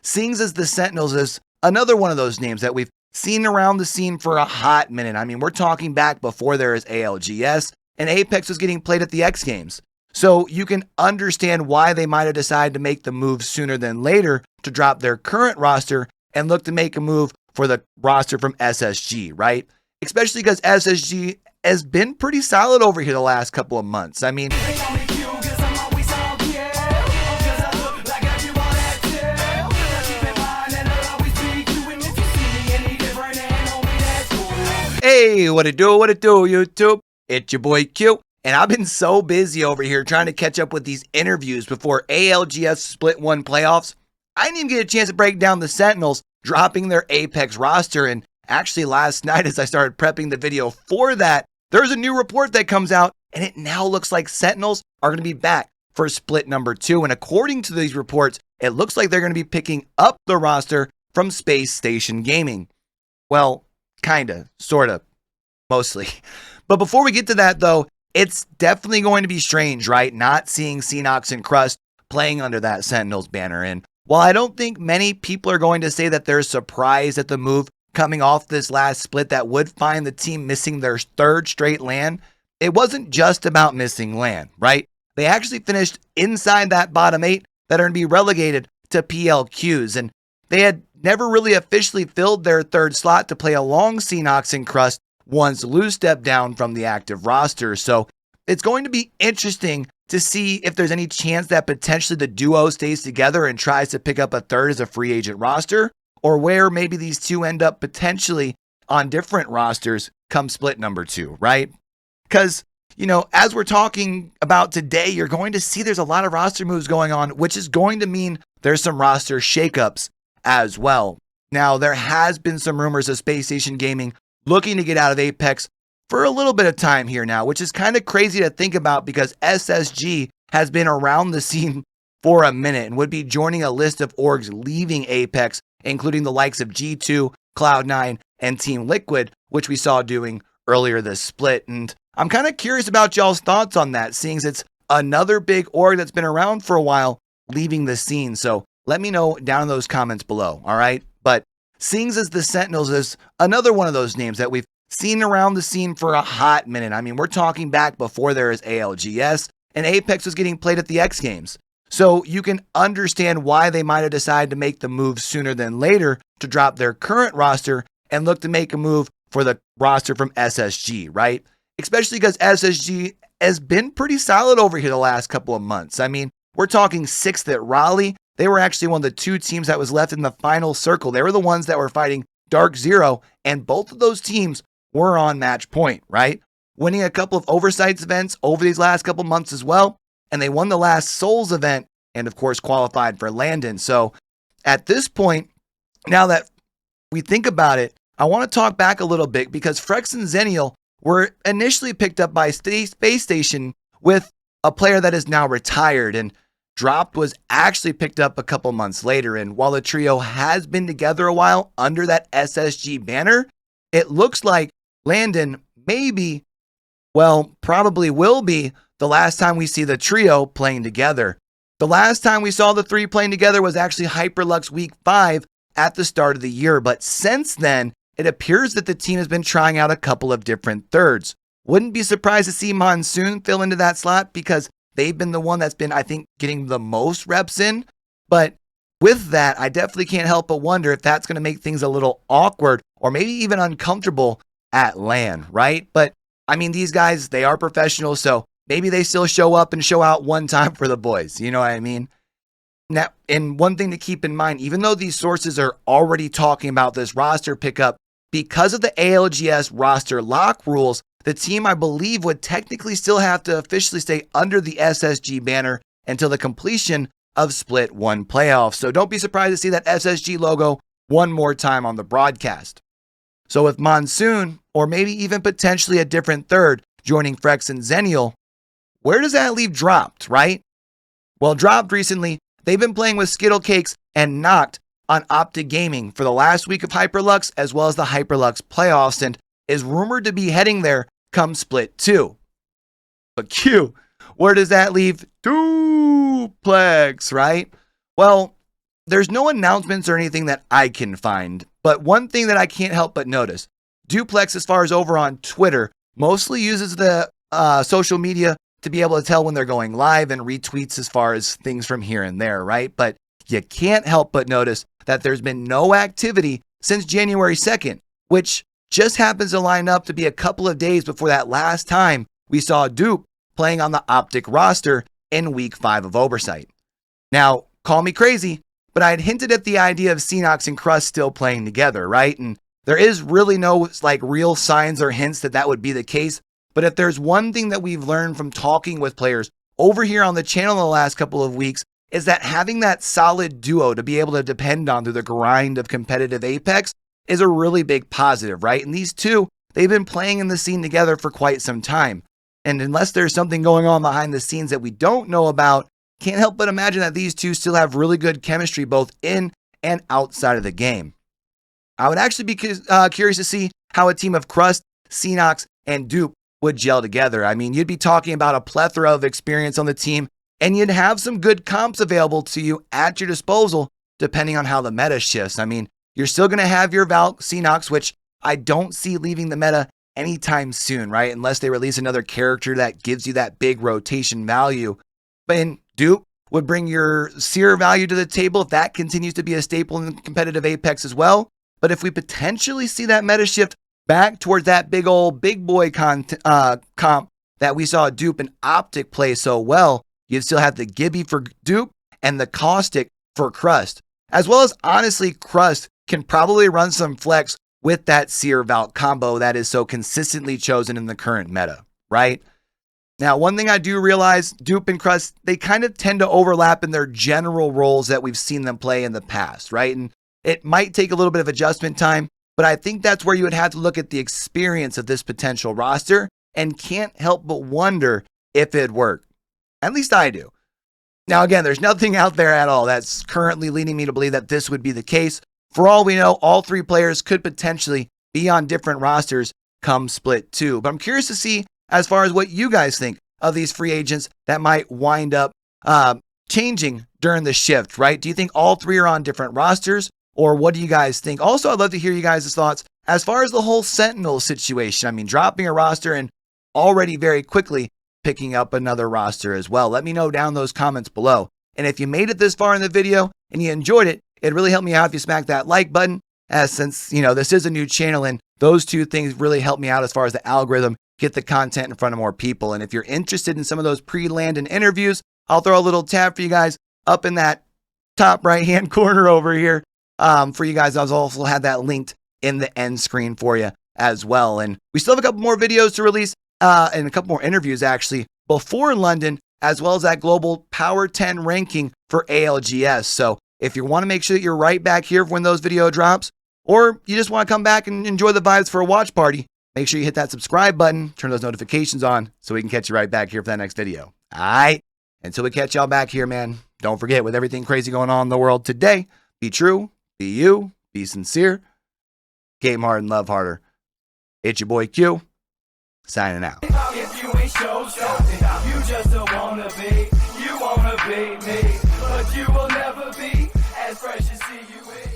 seeing as the Sentinels is another one of those names that we've seen around the scene for a hot minute. I mean, we're talking back before there is ALGS and Apex was getting played at the X Games. So you can understand why they might have decided to make the move sooner than later to drop their current roster and look to make a move for the roster from SSG, right? Especially because SSG has been pretty solid over here the last couple of months. I mean, hey, what it do, YouTube? It's your boy Q, and I've been so busy over here trying to catch up with these interviews before ALGS Split 1 playoffs. I didn't even get a chance to break down the Sentinels dropping their Apex roster, and actually last night as I started prepping the video for that, there's a new report that comes out, and it now looks like Sentinels are going to be back for Split number 2, and according to these reports, it looks like they're going to be picking up the roster from SpaceStation Gaming. Well, kinda, sorta, mostly. But before we get to that though, it's definitely going to be strange, right? Not seeing Senoxe and Crust playing under that Sentinels banner. And while I don't think many people are going to say that they're surprised at the move coming off this last split that would find the team missing their third straight LAN, it wasn't just about missing LAN, right? They actually finished inside that bottom 8 that are going to be relegated to PLQs. And they had never really officially filled their third slot to play along Senoxe and Crust once Lou stepped down from the active roster. So it's going to be interesting to see if there's any chance that potentially the duo stays together and tries to pick up a third as a free agent roster, or where maybe these two end up potentially on different rosters come split number 2, right? Because, you know, as we're talking about today, you're going to see there's a lot of roster moves going on, which is going to mean there's some roster shakeups as well. Now, there has been some rumors of SpaceStation Gaming looking to get out of Apex for a little bit of time here now, which is kind of crazy to think about because SSG has been around the scene for a minute and would be joining a list of orgs leaving Apex, including the likes of G2, Cloud9, and Team Liquid, which we saw doing earlier this split. And I'm kind of curious about y'all's thoughts on that, seeing as it's another big org that's been around for a while leaving the scene. So let me know down in those comments below, all right? But seeing as the Sentinels is another one of those names that we've seen around the scene for a hot minute. I mean, we're talking back before there is ALGS and Apex was getting played at the X Games. So you can understand why they might have decided to make the move sooner than later to drop their current roster and look to make a move for the roster from SSG, right? Especially because SSG has been pretty solid over here the last couple of months. I mean, we're talking 6th at Raleigh. They were actually one of the 2 teams that was left in the final circle. They were the ones that were fighting Dark Zero, and both of those teams were on match point, right? Winning a couple of Oversights events over these last couple months as well, and they won the last Souls event, and of course qualified for Landon. So at this point, now that we think about it, I want to talk back a little bit because Frexs and Xenial were initially picked up by SpaceStation with a player that is now retired, and Dropped was actually picked up a couple months later. And while the trio has been together a while under that SSG banner, it looks like Landon maybe, well, probably will be the last time we see the trio playing together. The last time we saw the 3 playing together was actually Hyperlux Week 5 at the start of the year. But since then, it appears that the team has been trying out a couple of different thirds. Wouldn't be surprised to see Monsoon fill into that slot because they've been the one that's been, I think, getting the most reps in. But with that, I definitely can't help but wonder if that's going to make things a little awkward or maybe even uncomfortable at LAN, right? But I mean, these guys, they are professionals, so maybe they still show up and show out one time for the boys. You know what I mean? Now, and one thing to keep in mind, even though these sources are already talking about this roster pickup, because of the ALGS roster lock rules, the team, I believe, would technically still have to officially stay under the SSG banner until the completion of Split 1 playoffs. So don't be surprised to see that SSG logo one more time on the broadcast. So with Monsoon, or maybe even potentially a different third, joining Frexs and Xenial, where does that leave Dropped, right? Well, Dropped recently, they've been playing with Skittle Cakes and Knocked on Optic Gaming for the last week of Hyperlux, as well as the Hyperlux playoffs, and is rumored to be heading there come Split 2. But Q, where does that leave Dooplex, right? Well, there's no announcements or anything that I can find, but one thing that I can't help but notice, Dooplex, as far as over on Twitter, mostly uses the social media to be able to tell when they're going live and retweets as far as things from here and there, right? But you can't help but notice that there's been no activity since January 2nd, which just happens to line up to be a couple of days before that last time we saw Doop playing on the Optic roster in week 5 of Oversight. Now, call me crazy, but I had hinted at the idea of Senoxe and Crust still playing together, right? And there is really no real signs or hints that that would be the case. But if there's one thing that we've learned from talking with players over here on the channel in the last couple of weeks, is that having that solid duo to be able to depend on through the grind of competitive Apex is a really big positive, right? And these two, they've been playing in the scene together for quite some time. And unless there's something going on behind the scenes that we don't know about, can't help but imagine that these two still have really good chemistry both in and outside of the game. I would actually be curious to see how a team of Crust, Senoxe, and Doop would gel together. I mean, you'd be talking about a plethora of experience on the team, and you'd have some good comps available to you at your disposal, depending on how the meta shifts. I mean, you're still going to have your Senoxe, which I don't see leaving the meta anytime soon, right? Unless they release another character that gives you that big rotation value. But Doop would bring your seer value to the table if that continues to be a staple in competitive Apex as well. But if we potentially see that meta shift back towards that big old big boy comp that we saw Doop and Optic play so well, you'd still have the Gibby for Doop and the Caustic for Crust. As well as, honestly, Crust can probably run some flex with that Seer Valk combo that is so consistently chosen in the current meta, right? Now, one thing I do realize, Doop and Crust, they kind of tend to overlap in their general roles that we've seen them play in the past, right? And it might take a little bit of adjustment time, but I think that's where you would have to look at the experience of this potential roster and can't help but wonder if it'd work. At least I do. Now, again, there's nothing out there at all that's currently leading me to believe that this would be the case. For all we know, all three players could potentially be on different rosters come Split 2. But I'm curious to see as far as what you guys think of these free agents that might wind up changing during the shift, right? Do you think all three are on different rosters? Or what do you guys think? Also, I'd love to hear you guys' thoughts as far as the whole Sentinel situation. I mean, dropping a roster and already very quickly picking up another roster as well. Let me know down in those comments below. And if you made it this far in the video and you enjoyed it, it'd really help me out if you smack that like button, as since, this is a new channel and those two things really help me out as far as the algorithm, get the content in front of more people. And if you're interested in some of those pre-landed interviews, I'll throw a little tab for you guys up in that top right-hand corner over here. For you guys, I'll also have that linked in the end screen for you as well. And we still have a couple more videos to release and a couple more interviews actually before London, as well as that global Power 10 ranking for ALGS. So if you want to make sure that you're right back here when those video drops, or you just want to come back and enjoy the vibes for a watch party, make sure you hit that subscribe button, turn those notifications on so we can catch you right back here for that next video. All right. Until we catch y'all back here, man, don't forget, with everything crazy going on in the world today, be true. Be you, be sincere, game hard and love harder. It's your boy Q, signing out. If you ain't show something, you just don't wanna be. You wanna be me, but you will never be as fresh as see you in.